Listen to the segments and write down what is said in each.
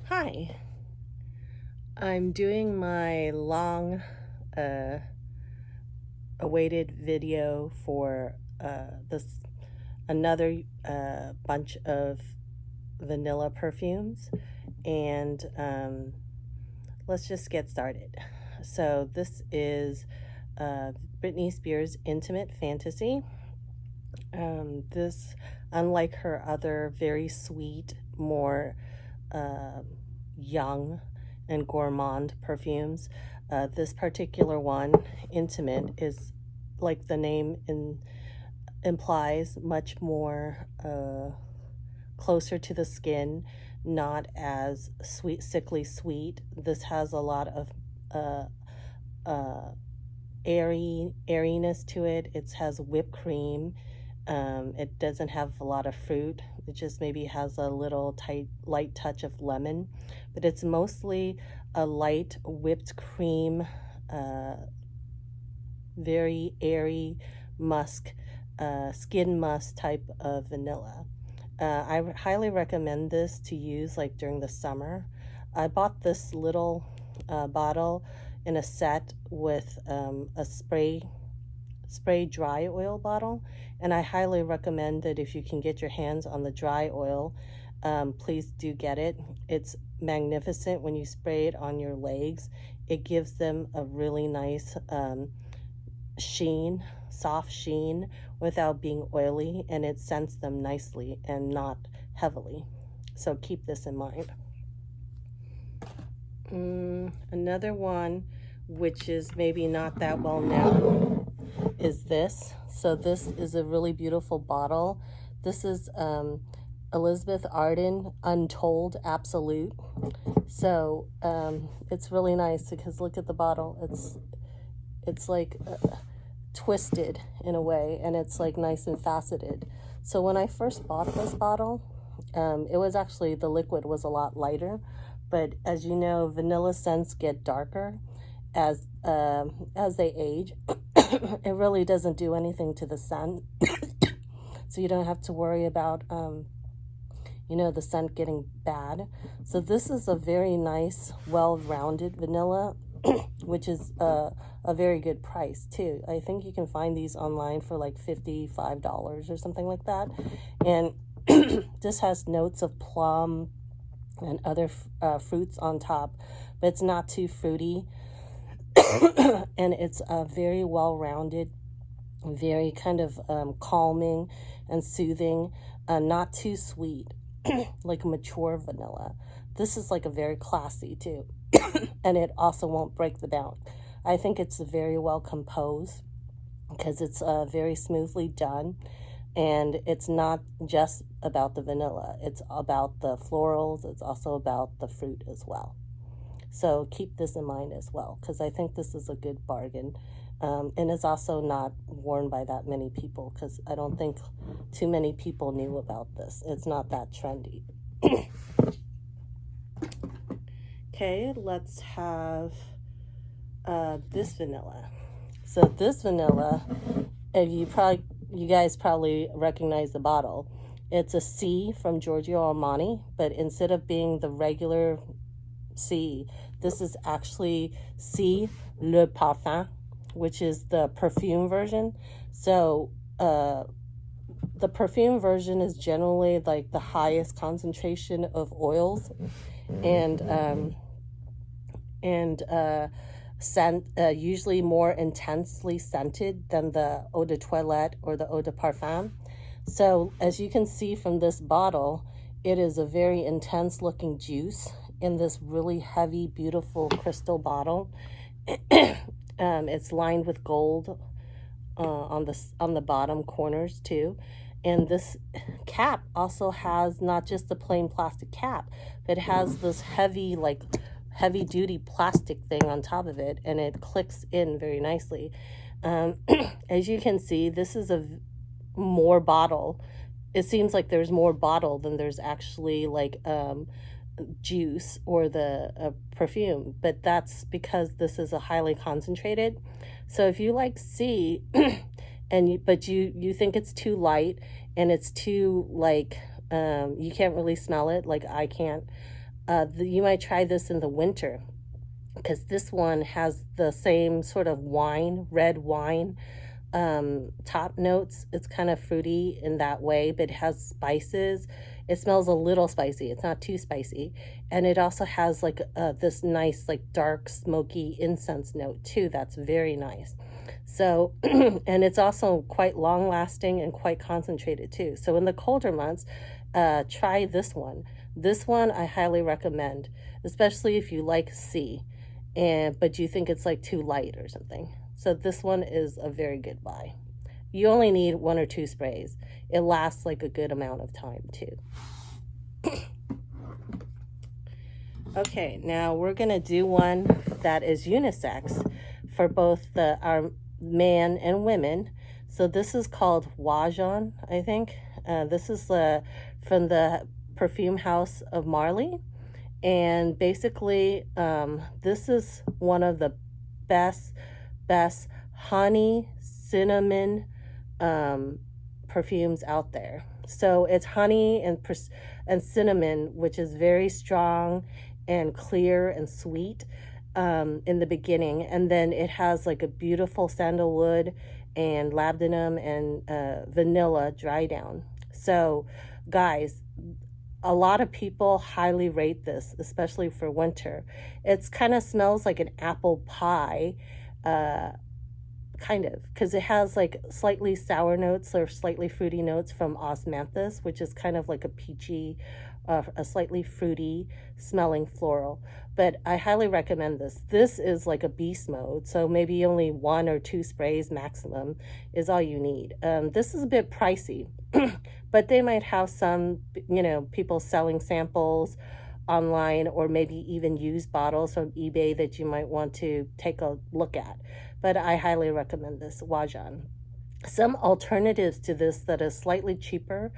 Hi, I'm doing my long awaited video for this another bunch of vanilla perfumes, and let's just get started. So this is Britney Spears' Intimate Fantasy. This, unlike her other very sweet, more young and gourmand perfumes, this particular one, Intimate, is like the name implies, much more closer to the skin, not as sweet, sickly sweet. This has a lot of airiness to it. It has whipped cream. It doesn't have a lot of fruit. It just maybe has a little light touch of lemon, but it's mostly a light whipped cream, very airy musk, skin musk type of vanilla. I highly recommend this to use like during the summer. I bought this little bottle in a set with a spray dry oil bottle, and I highly recommend that if you can get your hands on the dry oil, please do get it. It's magnificent when you spray it on your legs. It gives them a really nice sheen, soft sheen, without being oily, and it scents them nicely and not heavily. So keep this in mind. Another one, which is maybe not that well known, is this. So this is a really beautiful bottle. This is Elizabeth Arden Untold Absolute. So it's really nice because look at the bottle. It's like twisted in a way, and it's like nice and faceted. So when I first bought this bottle, it was actually, the liquid was a lot lighter, but as you know, vanilla scents get darker as they age. It really doesn't do anything to the scent. So you don't have to worry about the scent getting bad. So this is a very nice, well-rounded vanilla, which is a very good price too. I think you can find these online for like $55 or something like that. And this has notes of plum and other fruits on top, but it's not too fruity. And it's very well-rounded, very kind of calming and soothing, not too sweet, like mature vanilla. This is like a very classy too, and it also won't break the bank. I think it's very well composed because it's very smoothly done, and it's not just about the vanilla. It's about the florals. It's also about the fruit as well. So keep this in mind as well, because I think this is a good bargain. And it's also not worn by that many people, because I don't think too many people knew about this. It's not that trendy. Okay, let's have this vanilla. So this vanilla, you guys probably recognize the bottle. It's a C from Giorgio Armani, but instead of being the regular C, this is actually C Le Parfum, which is the perfume version. So the perfume version is generally like the highest concentration of oils and scent, usually more intensely scented than the eau de toilette or the eau de parfum. So as you can see from this bottle, it is a very intense looking juice in this really heavy, beautiful crystal bottle. It's lined with gold on the bottom corners too. And this cap also has not just the plain plastic cap, but it has this heavy duty plastic thing on top of it, and it clicks in very nicely. As you can see, this is more bottle. It seems like there's more bottle than there's actually like juice or the perfume, but that's because this is a highly concentrated. So if you like C but you think it's too light and it's too like you can't really smell it, like I can't, You might try this in the winter, because this one has the same sort of wine, red wine top notes. It's kind of fruity in that way, but it has spices. It smells a little spicy. It's not too spicy. And it also has like this nice, like dark, smoky incense note too. That's very nice. So, and it's also quite long lasting and quite concentrated too. So in the colder months, try this one. This one I highly recommend, especially if you like C, but you think it's like too light or something. So this one is a very good buy. You only need 1 or 2 sprays. It lasts like a good amount of time too. Okay, now we're gonna do one that is unisex for both our man and women. So this is called Oajan, I think. This is from the perfume house of Marley. And basically, this is one of the best honey cinnamon perfumes out there. So it's honey and cinnamon, which is very strong and clear and sweet in the beginning, and then it has like a beautiful sandalwood and labdanum and vanilla dry down. So guys, a lot of people highly rate this, especially for winter. It's kind of smells like an apple pie, kind of, because it has like slightly sour notes or slightly fruity notes from osmanthus, which is kind of like a peachy, a slightly fruity smelling floral. But I highly recommend this. This is like a beast mode, so maybe only 1 or 2 sprays maximum is all you need. This is a bit pricey, but they might have some, people selling samples online, or maybe even used bottles from eBay that you might want to take a look at. But I highly recommend this Oajan. Some alternatives to this that is slightly cheaper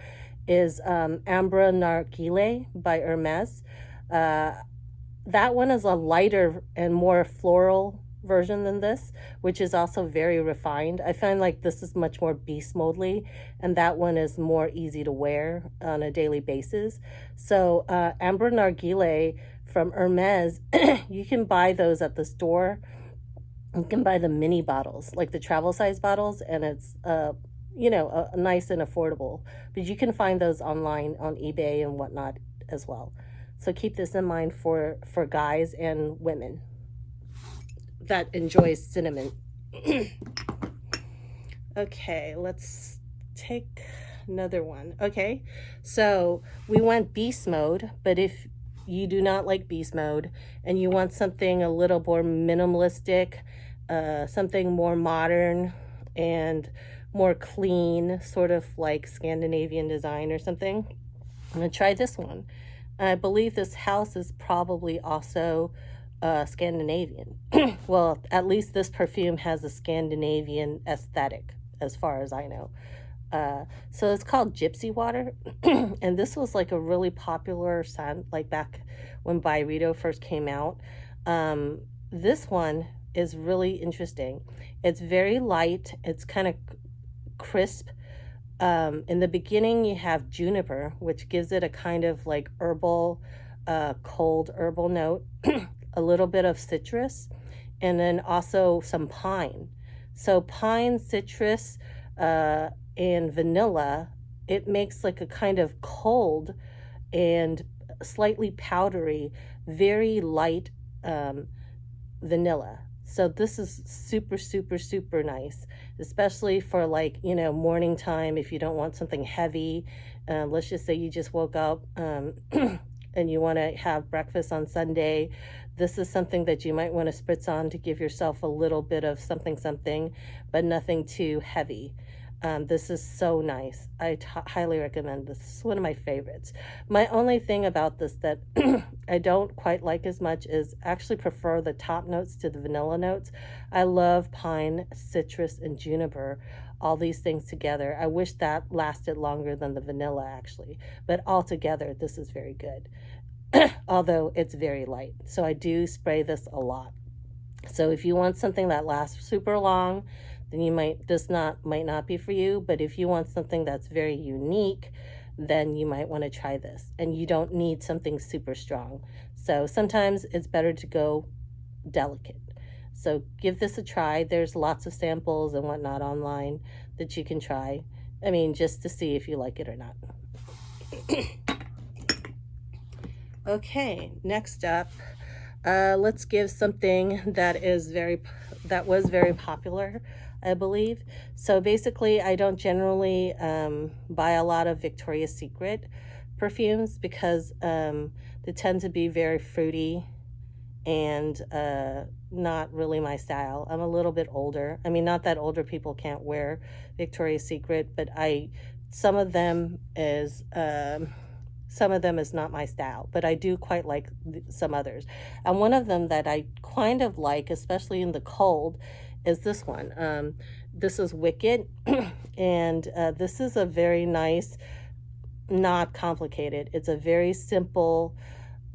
is Ambre Narguile by Hermes. That one is a lighter and more floral version than this, which is also very refined. I find like this is much more beast modely, and that one is more easy to wear on a daily basis. So Ambre Narguile from Hermes, you can buy those at the store. You can buy the mini bottles, like the travel size bottles, and it's nice and affordable. But you can find those online on eBay and whatnot as well. So keep this in mind for guys and women that enjoys cinnamon. Okay, let's take another one. Okay, so we went beast mode, but if you do not like beast mode and you want something a little more minimalistic, something more modern and more clean, sort of like Scandinavian design or something, I'm gonna try this one. I believe this house is probably also Scandinavian. Well, at least this perfume has a Scandinavian aesthetic, as far as I know. So it's called Gypsy Water, and this was like a really popular scent, like back when Byredo first came out. This one is really interesting. It's very light. It's kind of crisp. In the beginning, you have juniper, which gives it a kind of like herbal, cold herbal note, a little bit of citrus, and then also some pine. So pine, citrus, and vanilla, it makes like a kind of cold and slightly powdery, very light vanilla. So this is super, super, super nice, especially for like, morning time if you don't want something heavy. Let's just say you just woke up and you want to have breakfast on Sunday. This is something that you might want to spritz on to give yourself a little bit of something, but nothing too heavy. This is so nice. I highly recommend this. This is one of my favorites. My only thing about this that I don't quite like as much is actually prefer the top notes to the vanilla notes. I love pine, citrus, and juniper, all these things together. I wish that lasted longer than the vanilla actually, but altogether this is very good. Although it's very light. So I do spray this a lot. So if you want something that lasts super long, then might not be for you. But if you want something that's very unique, then you might want to try this. And you don't need something super strong. So sometimes it's better to go delicate. So give this a try. There's lots of samples and whatnot online that you can try. I mean, just to see if you like it or not. Okay, next up, let's give something that was very popular, I believe. So basically, I don't generally buy a lot of Victoria's Secret perfumes because they tend to be very fruity and not really my style. I'm a little bit older. I mean, not that older people can't wear Victoria's Secret, but some of them is not my style, but I do quite like some others. And one of them that I kind of like, especially in the cold, is this one. This is Wicked, and this is a very nice, not complicated. It's a very simple,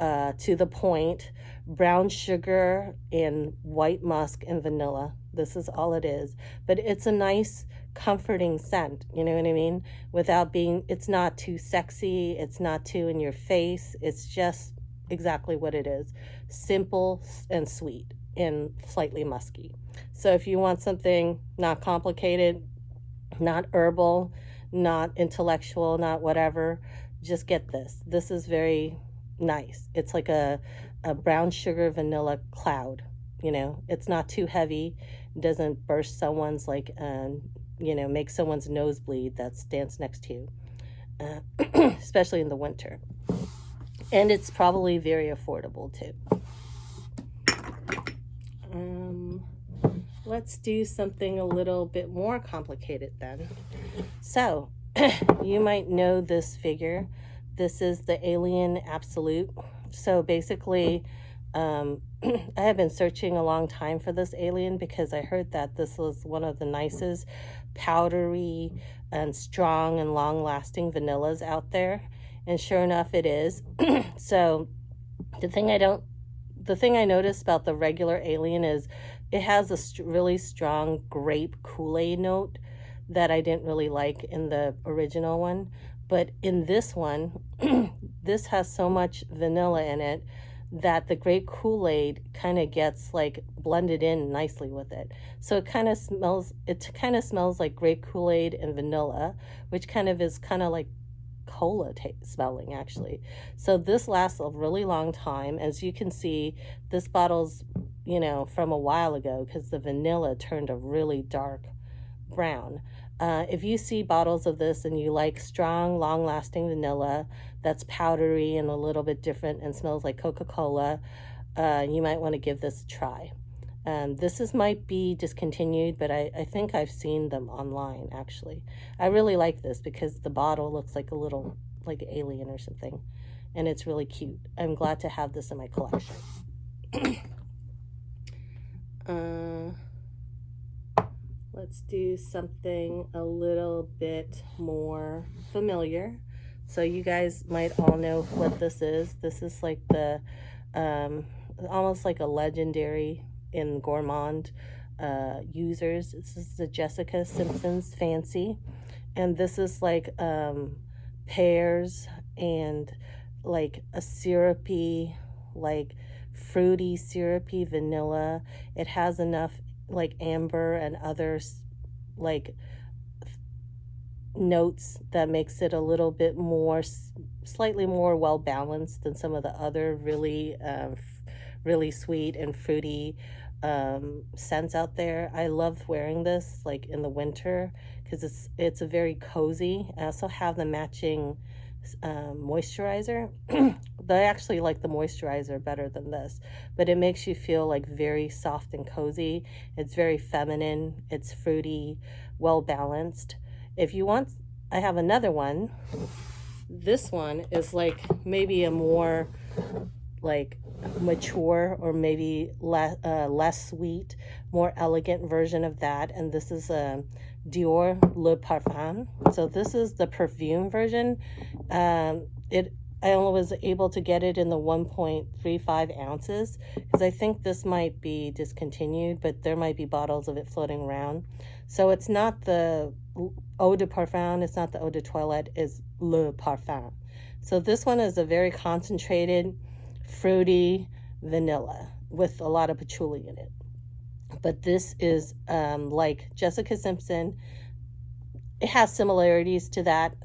to the point, brown sugar and white musk and vanilla. This is all it is. But it's a nice, comforting scent, you know what I mean? It's not too sexy, it's not too in your face, it's just exactly what it is. Simple and sweet and slightly musky. So if you want something not complicated, not herbal, not intellectual, not whatever, just get this. This is very nice. It's like a brown sugar vanilla cloud, you know? It's not too heavy, doesn't burst someone's make someone's nose bleed that stands next to you, especially in the winter. And it's probably very affordable too. Let's do something a little bit more complicated then. So, you might know this figure. This is the Alien Absolute. So basically, I have been searching a long time for this alien because I heard that this was one of the nicest powdery and strong and long-lasting vanillas out there, and sure enough it is. So the thing I noticed about the regular alien is it has a really strong grape Kool-Aid note that I didn't really like in the original one, but in this one this has so much vanilla in it that the grape Kool-Aid kind of gets like blended in nicely with it. So it kind of smells like grape Kool-Aid and vanilla, which is kind of like cola smelling actually. So this lasts a really long time. As you can see, this bottle's, from a while ago because the vanilla turned a really dark brown. If you see bottles of this and you like strong, long-lasting vanilla that's powdery and a little bit different and smells like Coca-Cola, you might want to give this a try. This might be discontinued, but I think I've seen them online, actually. I really like this because the bottle looks like a little, like alien or something, and it's really cute. I'm glad to have this in my collection. Let's do something a little bit more familiar. So you guys might all know what this is. This is like the, almost like a legendary in gourmand users. This is the Jessica Simpson's Fancy. And this is like pears and like a syrupy, like fruity, syrupy vanilla. It has enough like amber and others like notes that makes it a little bit more, slightly more well balanced than some of the other really sweet and fruity scents out there. I love wearing this like in the winter because it's a very cozy. I also have the matching moisturizer. I actually like the moisturizer better than this, but it makes you feel like very soft and cozy. It's very feminine, it's fruity, well balanced. If you want, I have another one. This one is like maybe a more like mature or maybe less sweet, more elegant version of that, and this is a Dior Le Parfum. So this is the perfume version. I only was able to get it in the 1.35 ounces because I think this might be discontinued, but there might be bottles of it floating around. So it's not the Eau de Parfum, it's not the Eau de Toilette, it's Le Parfum. So this one is a very concentrated, fruity vanilla with a lot of patchouli in it. But this is like Jessica Simpson. It has similarities to that,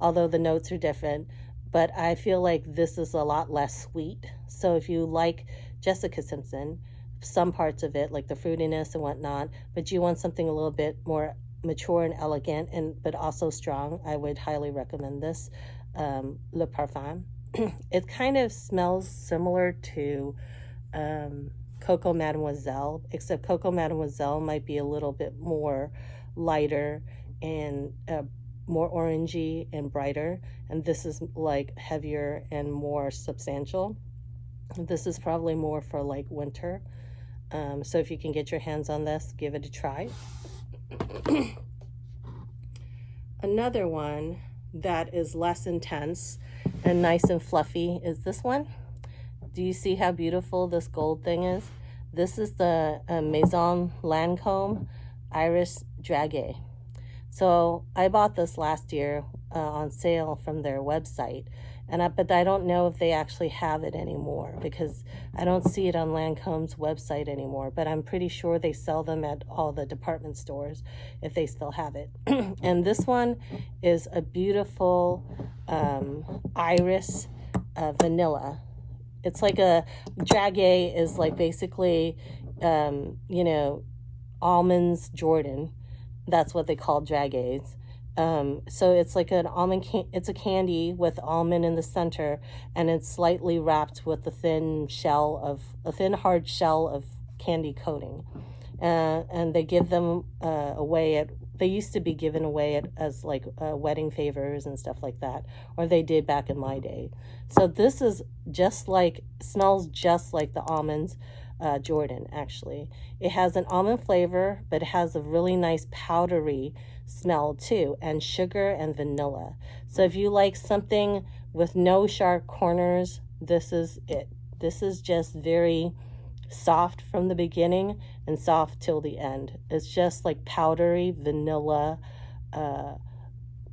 although the notes are different. But I feel like this is a lot less sweet. So if you like Jessica Simpson, some parts of it, like the fruitiness and whatnot, but you want something a little bit more mature and elegant, but also strong, I would highly recommend this, Le Parfum. It kind of smells similar to Coco Mademoiselle, except Coco Mademoiselle might be a little bit more lighter and more orangey and brighter, and this is like heavier and more substantial. This is probably more for like winter, so if you can get your hands on this, give it a try. Another one that is less intense and nice and fluffy is this one. Do you see how beautiful this gold thing is? This is the Maison Lancome Iris Dragees. So I bought this last year on sale from their website, but I don't know if they actually have it anymore because I don't see it on Lancome's website anymore, but I'm pretty sure they sell them at all the department stores if they still have it. And this one is a beautiful iris vanilla. It's like a Dragees is like basically, almonds Jordan. That's what they call Dragees. So it's like an almond, it's a candy with almond in the center, and it's slightly wrapped with a thin hard shell of candy coating. And they give them away they used to be given away as like wedding favors and stuff like that, or they did back in my day. So this is smells just like the almonds Jordan, actually. It has an almond flavor, but it has a really nice powdery smell too, and sugar and vanilla. So if you like something with no sharp corners, this is it. This is just very soft from the beginning and soft till the end. It's just like powdery vanilla,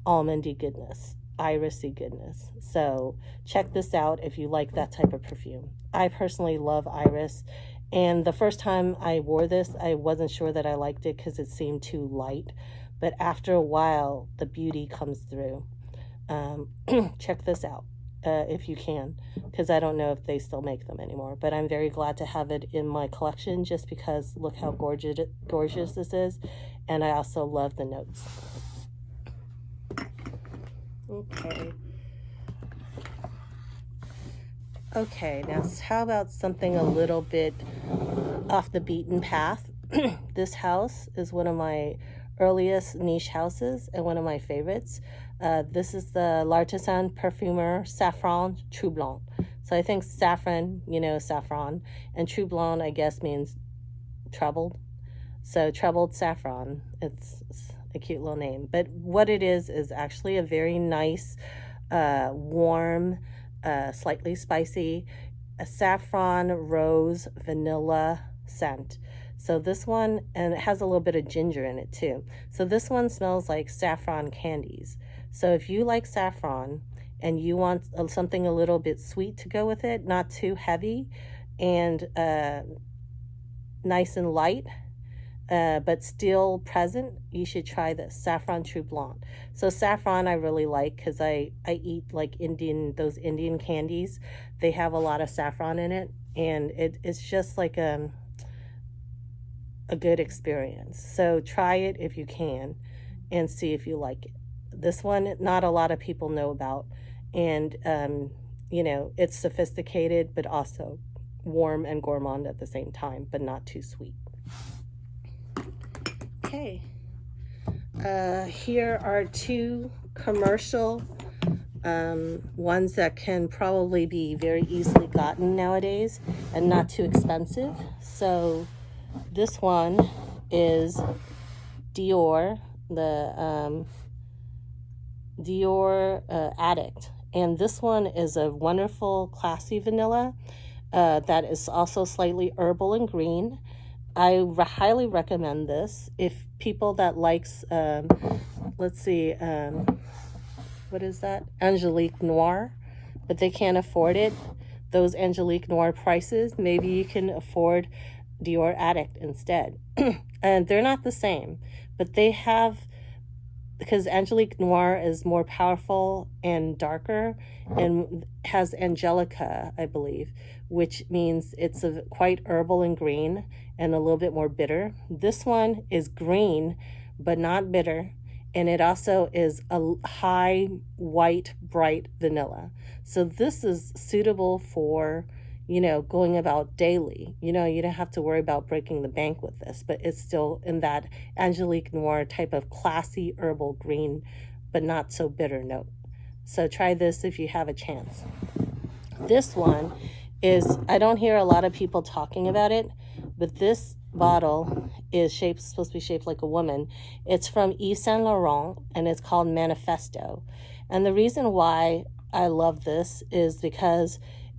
almondy goodness, irisy goodness. So check this out if you like that type of perfume. I personally love iris, and the first time I wore this, I wasn't sure that I liked it because it seemed too light, but after a while the beauty comes through. Check this out if you can, because I don't know if they still make them anymore, but I'm very glad to have it in my collection just because look how gorgeous this is, and I also love the notes. Okay, now how about something a little bit off the beaten path? This house is one of my earliest niche houses and one of my favorites. This is the L'Artisan Parfumeur Saffron Troublon. So I think saffron, saffron, and troublon, I guess, means troubled. So troubled saffron. It's a cute little name. But what it is actually a very nice, warm, slightly spicy, a saffron, rose, vanilla scent. So this one, and it has a little bit of ginger in it too. So this one smells like saffron candies. So if you like saffron and you want something a little bit sweet to go with it, not too heavy, and nice and light, but still present, you should try this Saffron Troublon. So saffron I really like because I eat like those Indian candies. They have a lot of saffron in it, and it's just like a good experience. So try it if you can and see if you like it. This one, not a lot of people know about, and it's sophisticated but also warm and gourmand at the same time, but not too sweet. Okay, here are two commercial ones that can probably be very easily gotten nowadays and not too expensive. So this one is Dior, the Dior Addict. And this one is a wonderful, classy vanilla that is also slightly herbal and green. I highly recommend this. If people that likes, let's see, what is that? Angelique Noir, but they can't afford it. Those Angelique Noir prices, maybe you can afford Dior Addict instead. And they're not the same, but they have, because Angelique Noir is more powerful and darker and has Angelica, I believe, which means it's quite herbal and green and a little bit more bitter. This one is green, but not bitter. And it also is a high, white, bright vanilla. So this is suitable for, you know, going about daily. You know, you don't have to worry about breaking the bank with this, but it's still in that Angelique Noir type of classy herbal green, but not so bitter note. So try this if you have a chance. This one is, I don't hear a lot of people talking about it, but this bottle is supposed to be shaped like a woman. It's from Yves Saint Laurent, and it's called Manifesto. And the reason why I love this is because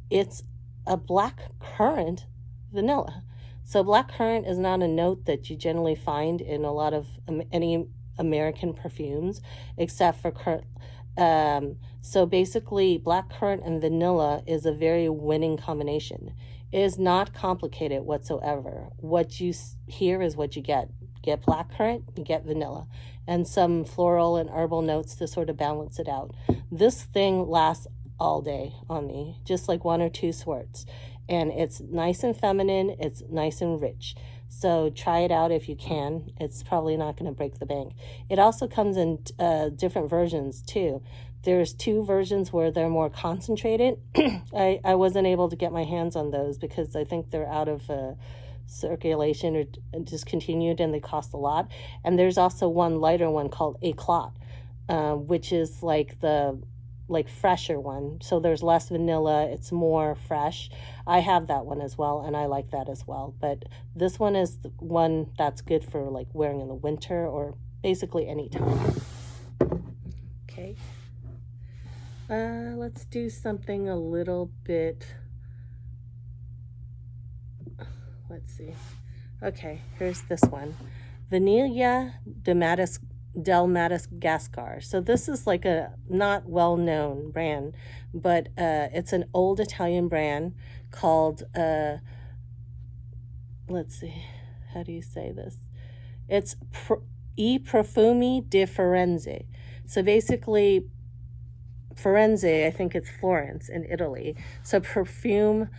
it's a black currant vanilla. So black currant is not a note that you generally find in a lot of any American perfumes, except for so basically black currant and vanilla is a very winning combination. It is not complicated whatsoever. What you hear is what you get. Get black currant, you get vanilla, and some floral and herbal notes to sort of balance it out. This thing lasts all day on me, just like one or two squirts. And it's nice and feminine, it's nice and rich. So try it out if you can. It's probably not going to break the bank. It also comes in different versions too. There's two versions where they're more concentrated. I wasn't able to get my hands on those because I think they're out of circulation or discontinued, and they cost a lot. And there's also one lighter one called Éclat, which is like the fresher one. So there's less vanilla, it's more fresh. I have that one as well, and I like that as well. But this one is the one that's good for like wearing in the winter or basically any time. Okay. Let's do something a little bit, let's see. Okay, here's this one. Vanille del Madagascar. So this is like a not well-known brand, but it's an old Italian brand called, let's see, how do you say this? It's I Profumi di Firenze. So basically, Firenze, I think it's Florence in Italy. So perfume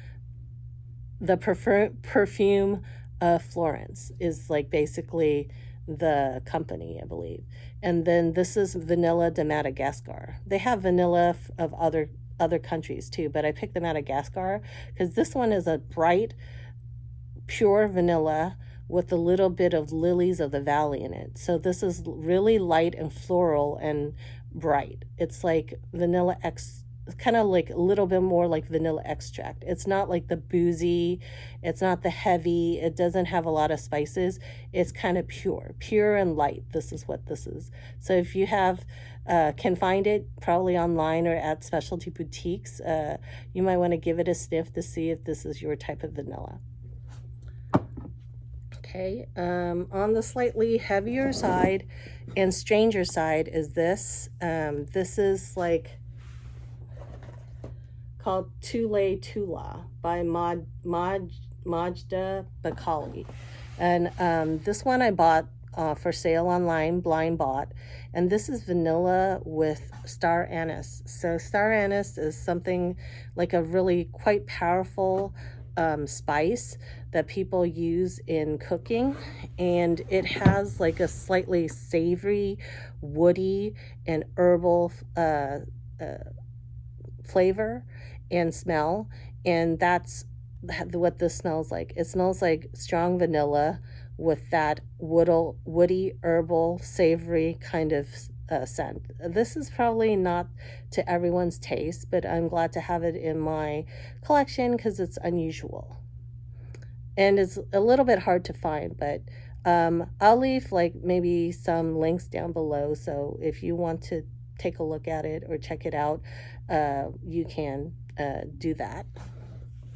of Florence is like basically the company, I believe. And then this is Vanilla de Madagascar. They have vanilla of other countries too, but I picked the Madagascar because this one is a bright, pure vanilla with a little bit of lilies of the valley in it. So this is really light and floral and bright. It's like vanilla kind of like a little bit more like vanilla extract. It's not like the boozy, it's not the heavy, it doesn't have a lot of spices. It's kind of pure and light. This is what this is. So if you have can find it probably online or at specialty boutiques, you might want to give it a sniff to see if this is your type of vanilla. Okay, on the slightly heavier side and stranger side is this. This is like called Tule Tula by Magda Bekkali. And this one I bought for sale online, blind bought. And this is vanilla with Star Anise. So Star Anise is something like a really quite powerful spice that people use in cooking, and it has like a slightly savory, woody, and herbal flavor and smell, and that's what this smells like. It smells like strong vanilla with that woody, herbal, savory kind of scent. This is probably not to everyone's taste, but I'm glad to have it in my collection because it's unusual. And it's a little bit hard to find, but I'll leave like maybe some links down below. So if you want to take a look at it or check it out, you can do that.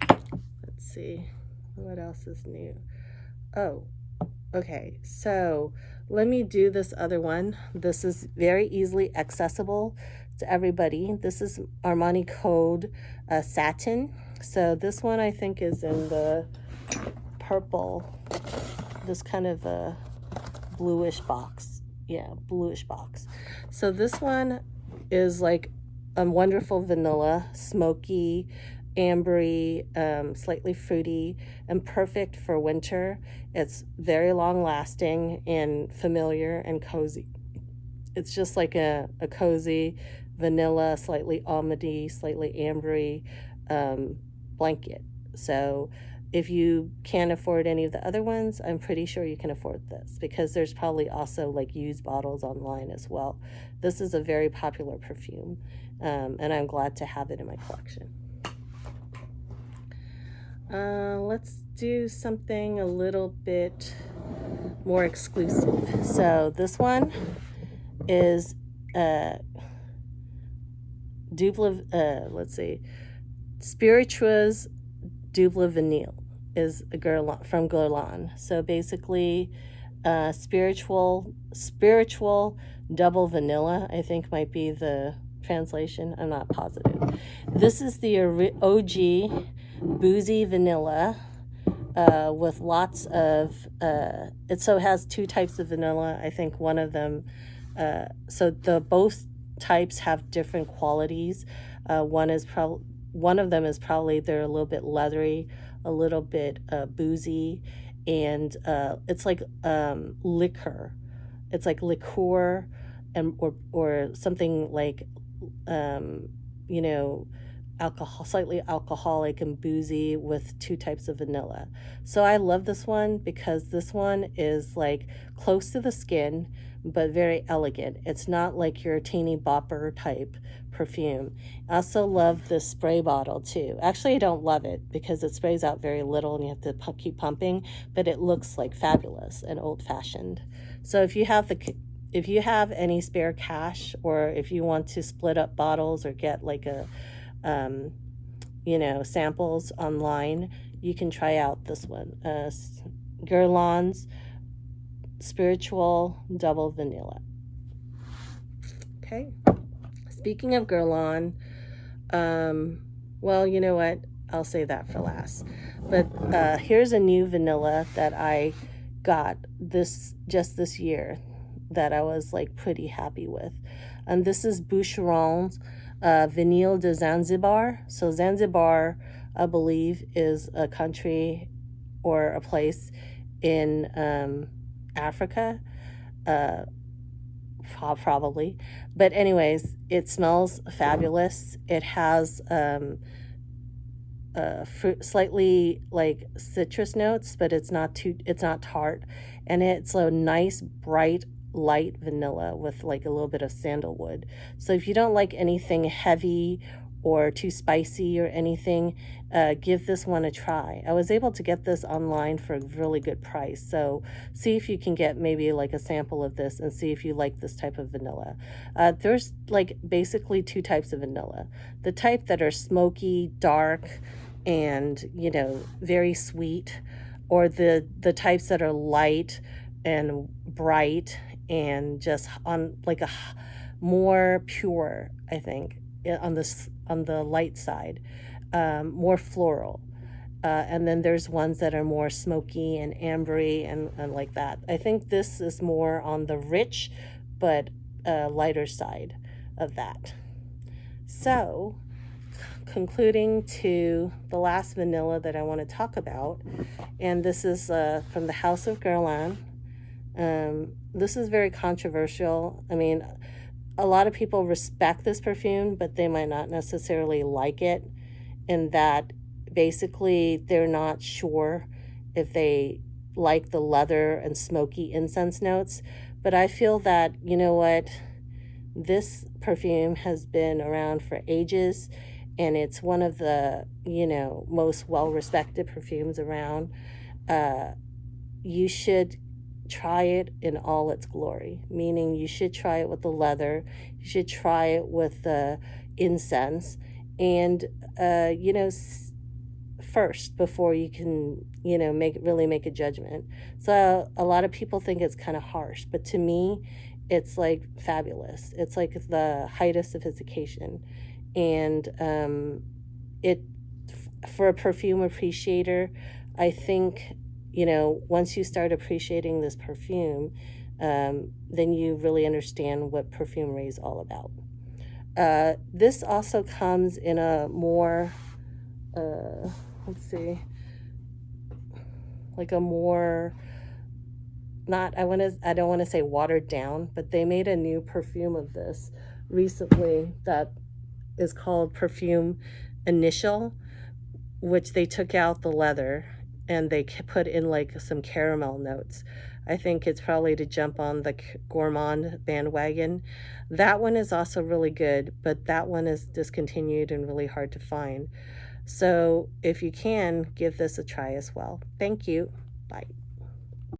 Let's see, what else is new? Oh, okay, so let me do this other one. This is very easily accessible to everybody. This is Armani Code Satin. So this one I think is in the purple, this kind of a bluish box. Yeah, bluish box. So this one is like a wonderful vanilla, smoky, ambery, slightly fruity, and perfect for winter. It's very long lasting and familiar and cozy. It's just like a cozy vanilla, slightly almondy, slightly ambery blanket. So if you can't afford any of the other ones, I'm pretty sure you can afford this, because there's probably also like used bottles online as well. This is a very popular perfume, and I'm glad to have it in my collection. Let's do something a little bit more exclusive. So this one is let's see, Spiritueuse Double Vanille is a Guerlain, from Guerlain. So basically, spiritual double vanilla, I think might be the translation. I'm not positive. This is the OG boozy vanilla with lots of, it so has two types of vanilla. I think one of them, so both types have different qualities. One of them is probably they're a little bit leathery, a little bit boozy, and it's like liquor. It's like liqueur, and or something like you know, slightly alcoholic and boozy with two types of vanilla. So I love this one because this one is like close to the skin, but very elegant. It's not like your teeny bopper type perfume. I also love this spray bottle too. Actually, I don't love it because it sprays out very little and you have to keep pumping, but it looks like fabulous and old-fashioned. So if you have any spare cash, or if you want to split up bottles or get like a samples online, you can try out this one, Guerlain's Spiritual Double Vanilla. Okay, speaking of Guerlain, well, you know what, I'll say that for last, but here's a new vanilla that I got just this year that I was like pretty happy with, and this is Boucheron's Vanille de Zanzibar. So Zanzibar, I believe, is a country or a place in Africa, probably. But anyways, it smells fabulous. It has fruit, slightly like citrus notes, but it's not tart, and it's a nice bright light vanilla with like a little bit of sandalwood. So if you don't like anything heavy or too spicy or anything, give this one a try. I was able to get this online for a really good price, so see if you can get maybe like a sample of this and see if you like this type of vanilla. There's like basically two types of vanilla: the type that are smoky, dark, and very sweet, or the types that are light and bright and just on like a more pure, I think, on the light side, more floral, and then there's ones that are more smoky and ambery and like that. I think this is more on the rich but lighter side of that. So concluding to the last vanilla that I want to talk about, and this is from the House of Guerlain. This is very controversial. I mean, a lot of people respect this perfume, but they might not necessarily like it, in that basically they're not sure if they like the leather and smoky incense notes. But I feel that, you know what, this perfume has been around for ages, and it's one of the, most well-respected perfumes around. You should try it in all its glory, meaning you should try it with the leather, you should try it with the incense, and you know, first before you can, you know, really make a judgment. So a lot of people think it's kind of harsh, but to me it's like fabulous. It's like the height of sophistication. And it, for a perfume appreciator, I think, you know, once you start appreciating this perfume, then you really understand what perfumery is all about. This also comes in a more, let's see, like a more, I don't want to say watered down, but they made a new perfume of this recently that is called Perfume Initial, which they took out the leather and they put in like some caramel notes. I think it's probably to jump on the gourmand bandwagon. That one is also really good, but that one is discontinued and really hard to find. So if you can, give this a try as well. Thank you. Bye.